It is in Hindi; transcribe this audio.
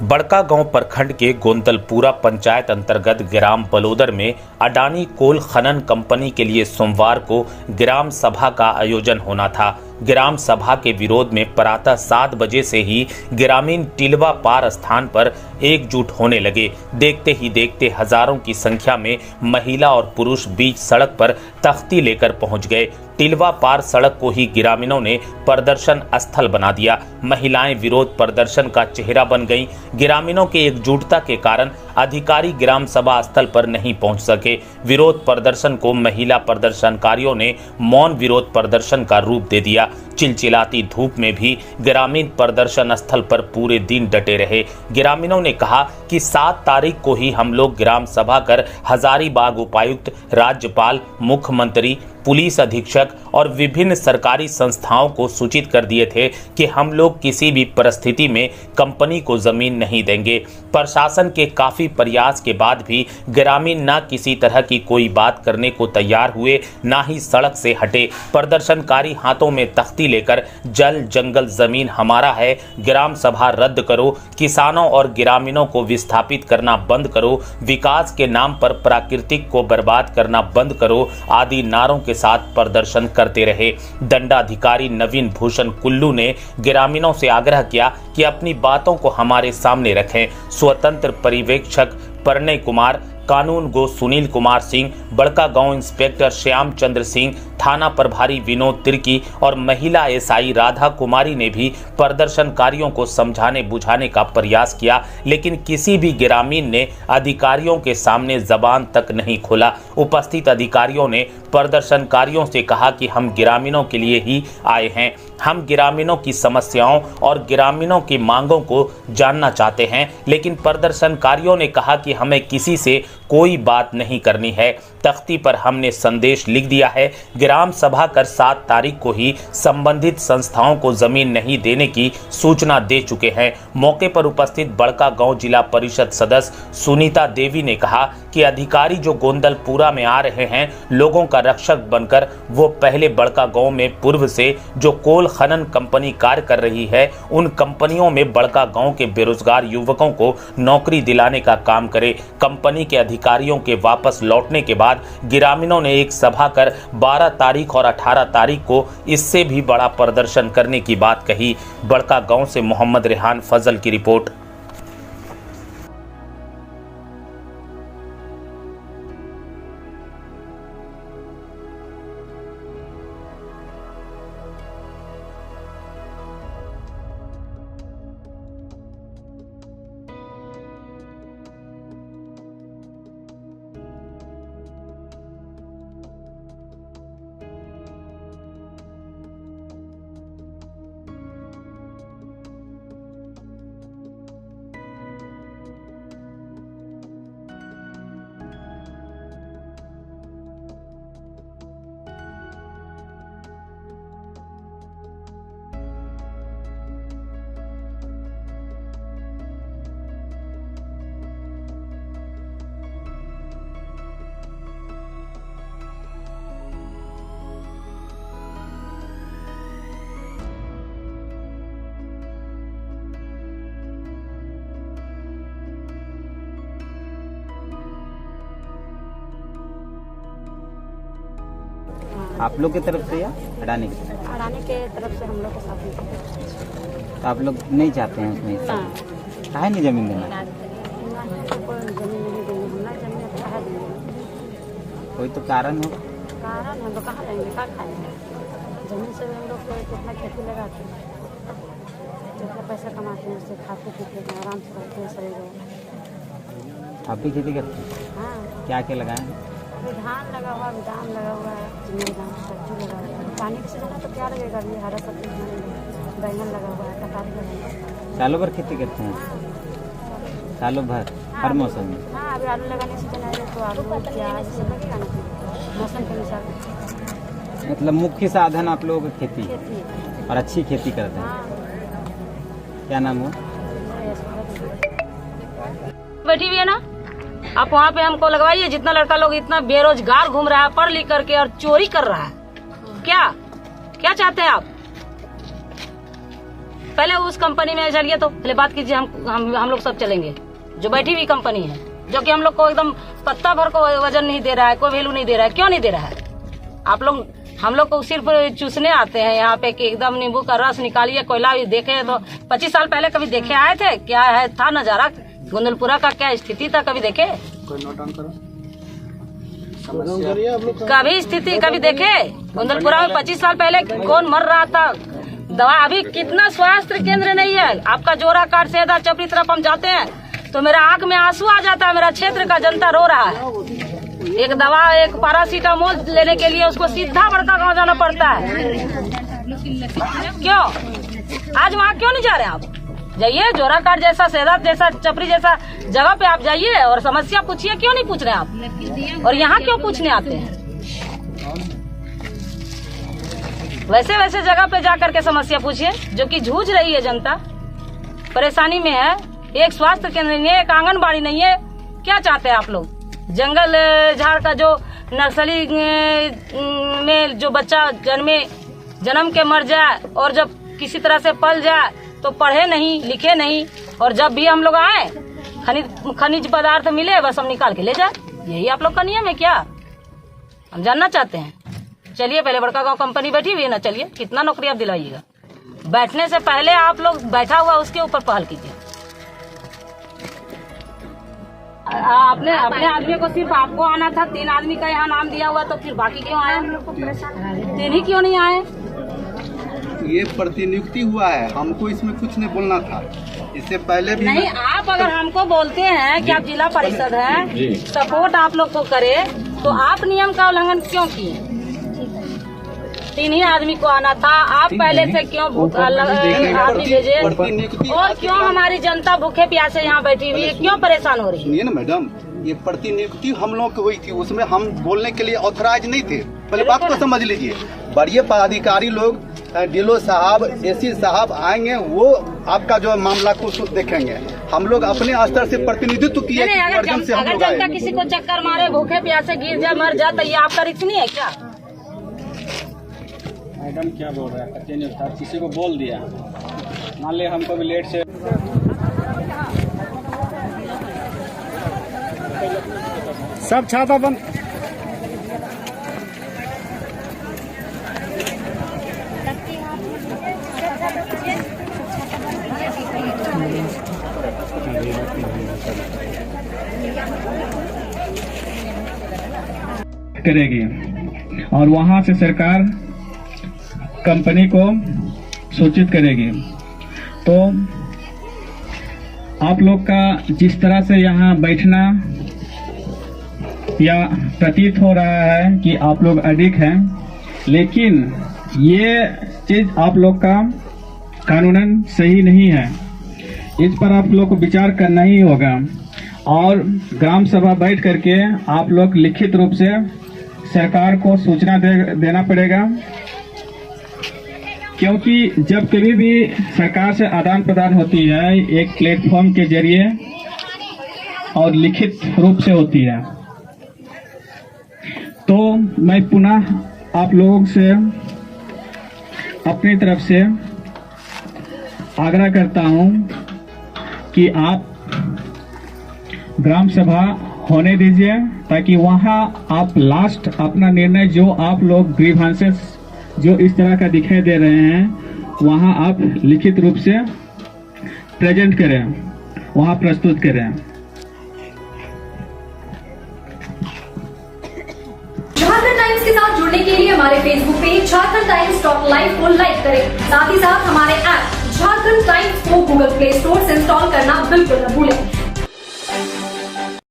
बड़कागांव प्रखंड के गोंदलपुरा पंचायत अंतर्गत ग्राम बलोदर में अडानी कोल खनन कंपनी के लिए सोमवार को ग्राम सभा का आयोजन होना था। ग्राम सभा के विरोध में प्रातः 7 बजे से ही ग्रामीण टिलवा पार स्थान पर एकजुट होने लगे। देखते ही देखते हजारों की संख्या में महिला और पुरुष बीच सड़क पर तख्ती लेकर पहुंच गए। टिलवा पार सड़क को ही ग्रामीणों ने प्रदर्शन स्थल बना दिया। महिलाएं विरोध प्रदर्शन का चेहरा बन गईं। ग्रामीणों के एकजुटता के कारण अधिकारी ग्राम सभा स्थल पर नहीं पहुंच सके। विरोध प्रदर्शन को महिला प्रदर्शनकारियों ने मौन विरोध प्रदर्शन का रूप दे दिया। चिलचिलाती धूप में भी ग्रामीण प्रदर्शन स्थल पर पूरे दिन डटे रहे। ग्रामीणों ने कहा कि 7 तारीख को ही हम लोग ग्राम सभा कर हजारीबाग उपायुक्त, राज्यपाल, मुख्यमंत्री, पुलिस अधीक्षक और विभिन्न सरकारी संस्थाओं को सूचित कर दिए थे कि हम लोग किसी भी परिस्थिति में कंपनी को जमीन नहीं देंगे। प्रशासन के काफी प्रयास के बाद भी ग्रामीण ना किसी तरह की कोई बात करने को तैयार हुए, ना ही सड़क से हटे। प्रदर्शनकारी हाथों में तख्ती लेकर जल जंगल जमीन हमारा है, ग्राम सभा रद्द करो, किसानों और ग्रामीणों को विस्थापित करना बंद करो, विकास के नाम पर प्राकृतिक को बर्बाद करना बंद करो आदि नारों के साथ प्रदर्शन करते रहे। दंडाधिकारी नवीन भूषण कुल्लू ने ग्रामीणों से आग्रह किया कि अपनी बातों को हमारे सामने रखें। स्वतंत्र पर्यवेक्षक प्रणय कुमार, कानून गो सुनील कुमार सिंह, बड़कागांव इंस्पेक्टर श्याम चंद्र सिंह, थाना प्रभारी विनोद तिर्की और महिला एसआई राधा कुमारी ने भी प्रदर्शनकारियों को समझाने बुझाने का प्रयास किया, लेकिन किसी भी ग्रामीण ने अधिकारियों के सामने जबान तक नहीं खोला। उपस्थित अधिकारियों ने प्रदर्शनकारियों से कहा कि हम ग्रामीणों के लिए ही आए हैं, हम ग्रामीणों की समस्याओं और ग्रामीणों की मांगों को जानना चाहते हैं, लेकिन प्रदर्शनकारियों ने कहा कि हमें किसी से कोई बात नहीं करनी है। तख्ती पर हमने संदेश लिख दिया है, ग्राम सभा कर 7 तारीख को ही संबंधित संस्थाओं को जमीन नहीं देने की सूचना दे चुके हैं। मौके पर उपस्थित बड़कागांव जिला परिषद सदस्य सुनीता देवी ने कहा कि अधिकारी जो गोंदलपुरा में आ रहे हैं, लोगों का रक्षक बनकर वो पहले बड़कागांव में पूर्व से जो कोल खनन कंपनी कार्य कर रही है, उन कंपनियों में बड़कागांव के बेरोजगार युवकों को नौकरी दिलाने का काम करे। कंपनी के अधिकारियों के वापस लौटने के बाद ग्रामीणों ने एक सभा कर 12 तारीख और 18 तारीख को इससे भी बड़ा प्रदर्शन करने की बात कही। बड़कागांव से मोहम्मद रेहान फजल की रिपोर्ट। आप लोग की तरफ से या अडानी की तरफ? अडानी के तरफ से हम लोग के साथ में। तो आप लोग नहीं चाहते हैं उसमें हिस्सा? काहे नहीं जमीन देना? कोई तो कारण हो। कारण हम लोग कहाँ लेंगे, क्या खाएंगे? जमीन से हम लोग कितना खेती लगाते हैं, जितना पैसा कमाते हैं उससे खाते पीते हैं, आराम से रहते हैं शरीर। आप भी खेती करते हैं? हाँ। क्या क्या लगाए? धान लगा हुआ, धान लगा हुआ है, सब्जी लगा हुआ है। पानी की सीजन है तो क्या लगेगा, अभी हरा सब्जी, बैंगन लगा हुआ है, कटारी लगा हुआ है। सालों भर खेती करते हैं? सालों भर? हर मौसम में? हाँ, अभी आलू लगाने सीजन आएगा तो आलू प्याज सब लगेगा ना, मौसम के अनुसार। मतलब मुख्य साधन आप लोगों की खेती और अच्छी खेती करते हैं। क्या नाम हो? बैठी हुई है ना, आप वहाँ पे हमको लगवाइए। जितना लड़का लोग इतना बेरोजगार घूम रहा है, पढ़ लिख करके और चोरी कर रहा है। क्या क्या चाहते हैं आप? पहले उस कंपनी में चलिए, तो पहले बात कीजिए, हम लोग सब चलेंगे। जो बैठी हुई कंपनी है, जो कि हम लोग को एकदम पत्ता भर को वजन नहीं दे रहा है, कोई वैल्यू नहीं दे रहा है, क्यों नहीं दे रहा है? आप लोग, हम लोग को सिर्फ चूसने आते हैं यहाँ पे कि एकदम नींबू का रस निकालिए, कोयला भी देखे। तो 25 साल पहले कभी देखे आए थे? क्या है था नजारा गोंदलपुरा का, क्या स्थिति था, कभी देखे? कभी स्थिति कभी देखे? गोंदलपुरा में 25 साल पहले कौन मर रहा था? दवा अभी कितना स्वास्थ्य केंद्र नहीं है। आपका जोरा काट सेदा चपरी तरफ हम जाते हैं तो मेरा आंख में आंसू आ जाता है। मेरा क्षेत्र का जनता रो रहा है। एक दवा, एक पैरासीटामोल लेने के लिए उसको सीधा बड़का गांव जाना पड़ता है। क्यों? आज वहाँ क्यों नहीं जा रहे आप? जाइए, जोराकाट जैसा, सेहत जैसा, चपरी जैसा जगह पे आप जाइए और समस्या पूछिए। क्यों नहीं पूछ रहे आप? और यहाँ क्यों पूछने आते हैं? वैसे वैसे जगह पे जा करके समस्या पूछिए, जो कि जूझ रही है जनता, परेशानी में है। एक स्वास्थ्य केंद्र नहीं है, एक आंगनबाड़ी नहीं है। क्या चाहते हैं आप लोग? जंगल झाड़ का जो नर्सरी में जो बच्चा जन्म के मर जाए और जब किसी तरह से पल जाए तो पढ़े नहीं, लिखे नहीं, और जब भी हम लोग आए खनिज पदार्थ मिले बस हम निकाल के ले जाए। यही आप लोग का नियम है क्या? हम जानना चाहते हैं। चलिए, पहले बड़का गांव कंपनी बैठी हुई है ना, चलिए कितना नौकरी आप दिलाइएगा। बैठने से पहले आप लोग बैठा हुआ उसके ऊपर पहल कीजिए। अपने आदमी को सिर्फ आपको आना था, 3 आदमी का यहाँ नाम दिया हुआ, तो फिर बाकी क्यों आए? 3 ही क्यों नहीं आए? ये प्रतिनियुक्ति हुआ है, हमको इसमें कुछ नहीं बोलना था। इससे पहले भी नहीं, आप अगर हमको बोलते हैं कि आप जिला परिषद हैं, सपोर्ट आप लोग को करे, तो आप नियम का उल्लंघन क्यों किए? 3 ही आदमी को आना था, आप पहले से क्यों आदमी भेजे? और क्यों हमारी जनता भूखे प्यासे यहाँ बैठी हुई है? क्यों परेशान हो रही है? सुनिए ना मैडम, ये प्रतिनियुक्ति हम लोग की हुई थी, उसमें हम बोलने के लिए ऑथराइज नहीं थे। पहले बात को समझ लीजिए। बड़े पदाधिकारी लोग, डीएलओ साहब, एसी साहब आएंगे, वो आपका जो मामला को देखेंगे। हम लोग अपने स्तर से प्रतिनिधित्व किए। अगर जनता किसी को चक्कर मारे, भूखे प्यासे गिर जाए, मर जाए, तो ये आपका रिस्क नहीं है क्या? मैडम क्या बोल रहा है? कंटिन्यू था, किसी को बोल दिया, मान लिया हमको भी लेट से सब छाता बंद। करेगी और वहां से सरकार कंपनी को सूचित करेगी। तो आप लोग का जिस तरह से यहाँ बैठना या प्रतीत हो रहा है कि आप लोग अधिक हैं, लेकिन ये चीज आप लोग का कानूनन सही नहीं है। इस पर आप लोग को विचार करना ही होगा और ग्राम सभा बैठ करके आप लोग लिखित रूप से सरकार को सूचना देना पड़ेगा, क्योंकि जब कभी भी सरकार से आदान प्रदान होती है एक प्लेटफॉर्म के जरिए और लिखित रूप से होती है। तो मैं पुनः आप लोगों से अपनी तरफ से आग्रह करता हूं कि आप ग्राम सभा होने दीजिए, ताकि वहां आप लास्ट अपना निर्णय जो आप लोग ग्रीवांसेस जो इस तरह का दिखाई दे रहे हैं वहां आप लिखित रूप से प्रेजेंट करें, वहां प्रस्तुत करें। झारखंड टाइम्स के साथ जुड़ने के लिए हमारे Facebook page Jharkhand times top live को लाइक करें। साथ ही साथ हमारे ऐप झारखंड टाइम्स को गूगल प्ले स्टोर से इंस्टॉल करना बिल्कुल न भूलें।